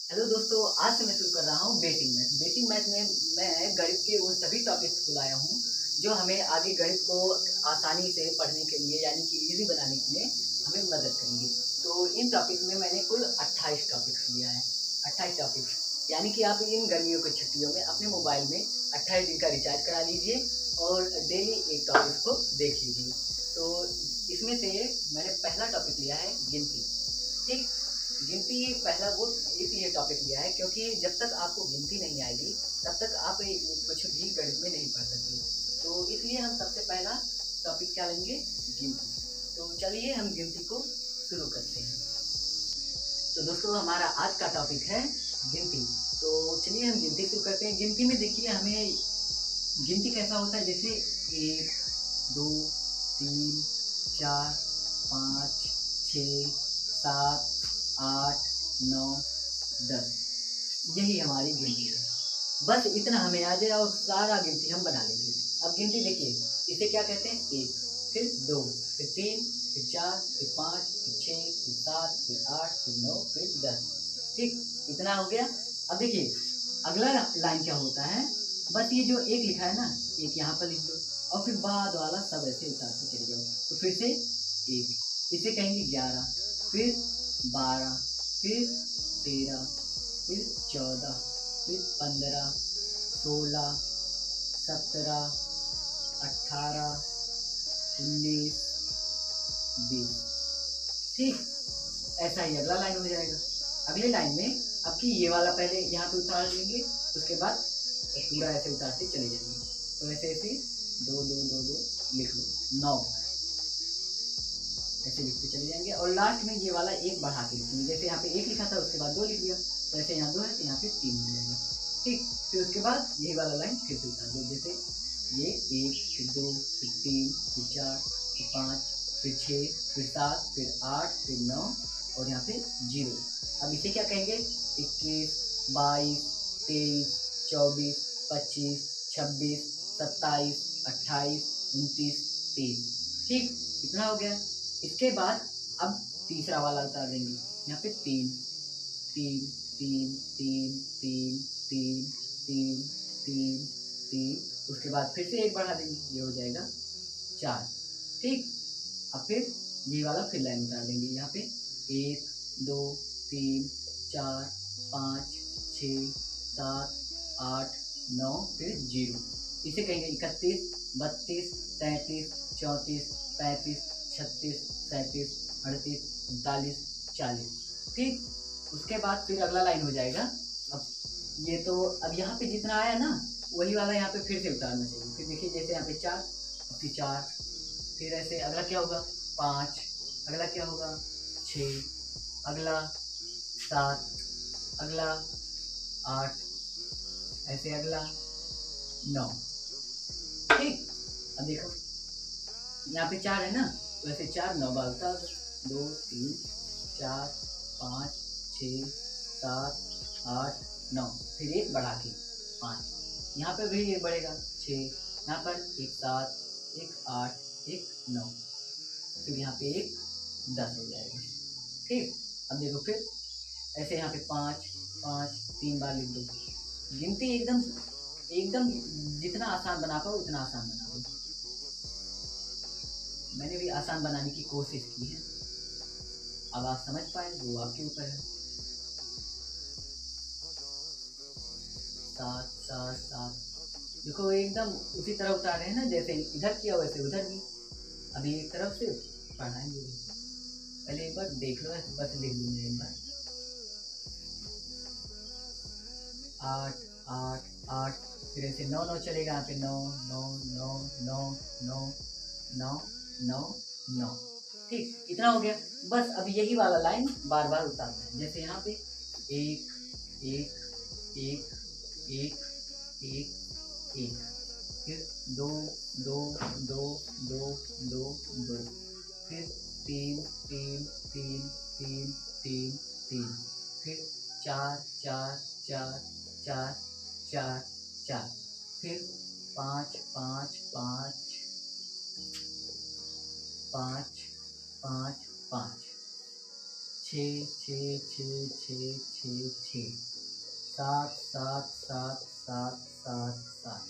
Hello दोस्तों, आज से मैं शुरू कर रहा हूँ बेसिक मैथ। बेसिक मैथ में मैं गणित के उन सभी टॉपिक्स को लाया हूँ जो हमें आगे गणित को आसानी से पढ़ने के लिए यानी कि इजी बनाने में हमें मदद करेंगे। तो इन टॉपिक में मैंने कुल 28 टॉपिक्स लिया है। 28 टॉपिक्स यानी कि आप इन गर्मियों की छुट्टियों में अपने मोबाइल में 28 दिन का रिचार्ज करा लीजिए और डेली एक टॉपिक को देख लीजिए। तो इसमें से मैंने पहला टॉपिक लिया है गिनती। ठीक, गिनती पहला वो इसलिए टॉपिक लिया है क्योंकि जब तक आपको गिनती नहीं आएगी तब तक आप कुछ भी गणित में नहीं पढ़ सकते। तो इसलिए हम सबसे पहला टॉपिक क्या लेंगे, गिनती। तो चलिए हम गिनती को शुरू करते हैं। तो दोस्तों, हमारा आज का टॉपिक है गिनती। तो चलिए हम गिनती शुरू करते हैं। गिनती में देखिए, हमें गिनती कैसा होता है, जैसे 1 2 3 4 5 6 7 8 9 10, यही हमारी गिनती है। बस इतना हमें आ जाए और सारा गिनती हम बना लेंगे। अब गिनती देखिए, इसे क्या कहते हैं, 1, फिर 2, फिर 3, फिर 4, फिर 5, फिर 6, फिर 7, फिर 8, फिर 9, फिर 10। ठीक, इतना हो गया। अब देखिए अगला लाइन क्या होता है, बस ये जो एक लिखा है ना, एक यहाँ पर लिख दो और फिर बाद वाला सब ऐसे उतारते चले जाओ। तो फिर से 1, इसे कहेंगे 11, फिर 12, फिर 13, फिर 14, फिर 15, 16, 17, 18, 19, 20। ठीक, ऐसा ही अगला लाइन हो जाएगा। अगले लाइन में आपकी ये वाला पहले यहाँ पे उतार लेंगे, उसके बाद पूरा ऐसे उतारते चले जाएंगे। तो ऐसे ऐसे 2 2 2 2 लिख लो, 9 ऐसे लिखते चले जाएंगे और लास्ट में ये वाला एक बढ़ा के लिखेंगे। जैसे यहाँ पे 1 लिखा था, उसके बाद 2 लिख दिया, तो ऐसे यहाँ 2 है तो यहाँ पे 3 हो जाएगा। ठीक, फिर उसके बाद यही वाला लाइन फिर से उतार दो, जैसे ये 1, फिर 2, फिर 3, फिर 4, फिर 5, फिर 6, फिर 7, फिर 8, फिर 9 और यहाँ पे 0। अब इसे क्या कहेंगे, 21, 22, 23, 24, 25, 26, 27, 28, 29, 30। ठीक, इतना हो गया। इसके बाद अब तीसरा वाला उतार देंगे, यहाँ पे 3 3 3 3 3 3 3 3 3, उसके बाद फिर से एक बढ़ा देंगे, ये हो जाएगा 4। ठीक, अब फिर ये वाला फिर लाइन उतार देंगे, यहाँ पे 1 2 3 4 5 6 7 8 9 फिर 0। इसे कहेंगे 31 32 33 34 35 36 37 38 39 40। ठीक, उसके बाद फिर अगला लाइन हो जाएगा। अब ये तो अब यहाँ पे जितना आया ना वही वाला यहाँ पे फिर से उतारना चाहिए। फिर देखिए जैसे यहाँ पे 4, फिर 4, फिर ऐसे अगला क्या होगा 5, अगला क्या होगा 6, अगला 7, अगला 8, ऐसे अगला 9। ठीक, अब देखो यहाँ पे 4 है ना, तो ऐसे 4 9 बार उतार दो, 2 3 4 5 6 7 8 9, फिर एक बढ़ा के 5, यहाँ पे भी एक बढ़ेगा 6, यहाँ पर एक 7, एक 8, एक 9, फिर यहाँ पे एक 10 हो जाएगा। ठीक, अब देखो फिर ऐसे यहाँ पे 5 5 3 बार लिख दो। गिनती एकदम एकदम जितना आसान बना पाओ उतना आसान बना दो। मैंने भी आसान बनाने की कोशिश की है, अब आप समझ पाए वो आपके ऊपर है। 7 7 7, देखो एकदम उसी तरह उतार रहे हैं ना, जैसे इधर किया वैसे उधर भी। अभी एक तरफ से पढ़ाएंगे, पहले एक बार देख लो, बस लिख लूंगा एक बार। 8 8 8, फिर ऐसे 9 9 चलेगा, यहाँ पे 9 9 9 9 9 9 9 9। ठीक, इतना हो गया। बस अब यही वाला लाइन बार बार उतारना है, जैसे यहाँ पे 1 1 1 1 1 1, फिर 2 2 2 2 2 2, फिर 3 3 3 3 3 3, फिर 4 4 4 4 4 4, फिर 5 5 5 5 5 5, 6 6 6 6 6 6 7 7 7 7 7 7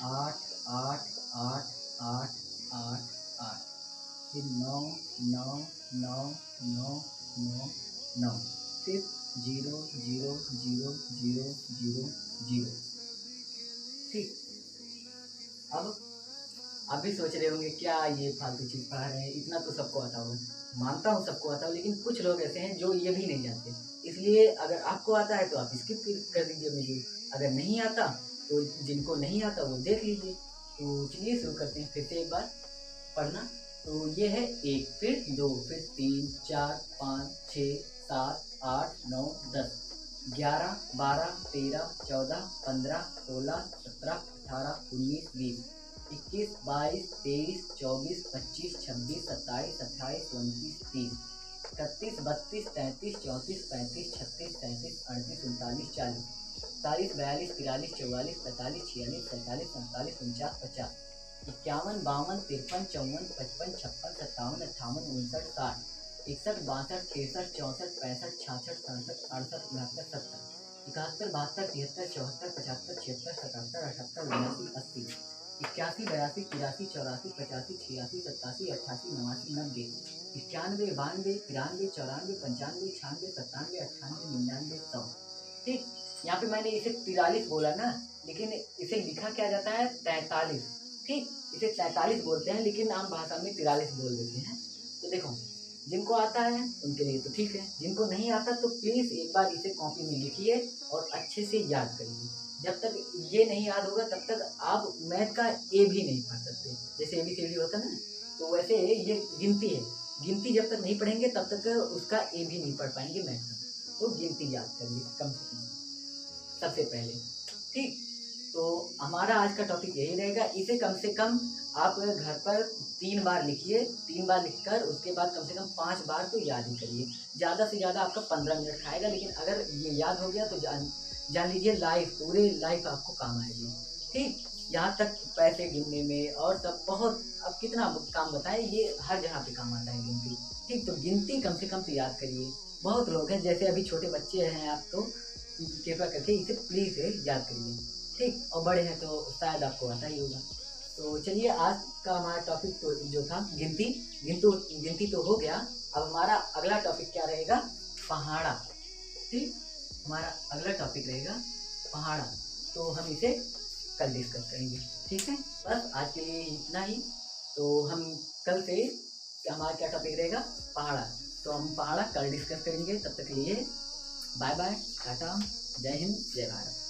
8 8 8 8 8 8 फिर 9 9 9 9 9 9 फिर 0 0 0 0 0 0। ठीक। अब आप भी सोच रहे होंगे क्या ये फालतू चीज़ पढ़ा रहे हैं, इतना तो सबको आता होगा। मानता हूँ सबको आता हो, लेकिन कुछ लोग ऐसे हैं जो ये भी नहीं जानते। इसलिए अगर आपको आता है तो आप स्किप कर दीजिए वीडियो, अगर नहीं आता तो जिनको नहीं आता वो देख लीजिए। तो चलिए शुरू करते हैं फिर से एक बार पढ़ना। तो ये है 1, फिर 2, फिर 3 4 5 6 7 8 9 10 11 12 13 14 15 16 17 18 19 20 21 22 23 24 25 26 27 28 29 30 31 32 33 34 35 36 37 38 39 40 41 42 43 44 45 46 47 47 49 50 51 52 53 54 55 56 57 58 59 60 61 62 63 64 65 66 67 68 69 70 71 72 73 74 75 76 77 78 79 80 81 82 83 84 85 86 87 88 89 90 91 92 93 94 95 96 97 98 99 100। ठीक। यहाँ पे मैंने इसे 43 बोला ना, लेकिन इसे लिखा क्या जाता है 43। ठीक। इसे 43 बोलते हैं, लेकिन आम भाषा में 43 बोल देते हैं। तो देखो, जिनको आता है उनके लिए तो ठीक है, जिनको नहीं आता तो प्लीज़ एक बार इसे कॉपी में लिखिए और अच्छे से याद करिए। जब तक ये नहीं याद होगा तब तक आप मैथ का ए भी नहीं पढ़ सकते। जैसे ABCD होता है ना, तो वैसे ये गिनती है, गिनती जब तक नहीं पढ़ेंगे तब तक उसका ए भी नहीं पढ़ पाएंगे मैथ का। तो गिनती याद करिए कम से कम सबसे पहले। ठीक। तो हमारा आज का टॉपिक यही रहेगा। इसे कम से कम आप घर पर 3 बार लिखिए, 3 बार लिखकर उसके बाद कम से कम 5 बार तो याद ही करिए। ज़्यादा से ज़्यादा आपका 15 मिनट खाएगा, लेकिन अगर ये याद हो गया तो जान लीजिए लाइफ, पूरे लाइफ आपको काम आएगी। ठीक। यहाँ तक पैसे गिनने में और सब बहुत, अब कितना काम बताएं, ये हर जगह पे काम आता है गिनती। ठीक। तो गिनती कम से कम तो याद करिए। बहुत लोग हैं, जैसे अभी छोटे बच्चे हैं आप, तो कृपया करके इसे प्लीज़ याद करिए। ठीक। और बड़े हैं तो शायद आपको आता ही होगा। तो चलिए, आज का हमारा टॉपिक तो जो था गिनती तो हो गया। अब हमारा अगला टॉपिक क्या रहेगा, पहाड़ा। ठीक। हमारा अगला टॉपिक रहेगा पहाड़ा, तो हम इसे कल डिस्कस करेंगे। ठीक है। बस आज के लिए इतना ही। तो हम कल से हमारा क्या टॉपिक रहेगा, पहाड़ा। तो हम पहाड़ा कल डिस्कस करेंगे। तब तक के लिए बाय बाय, टाटा, जय हिंद, जय भारत।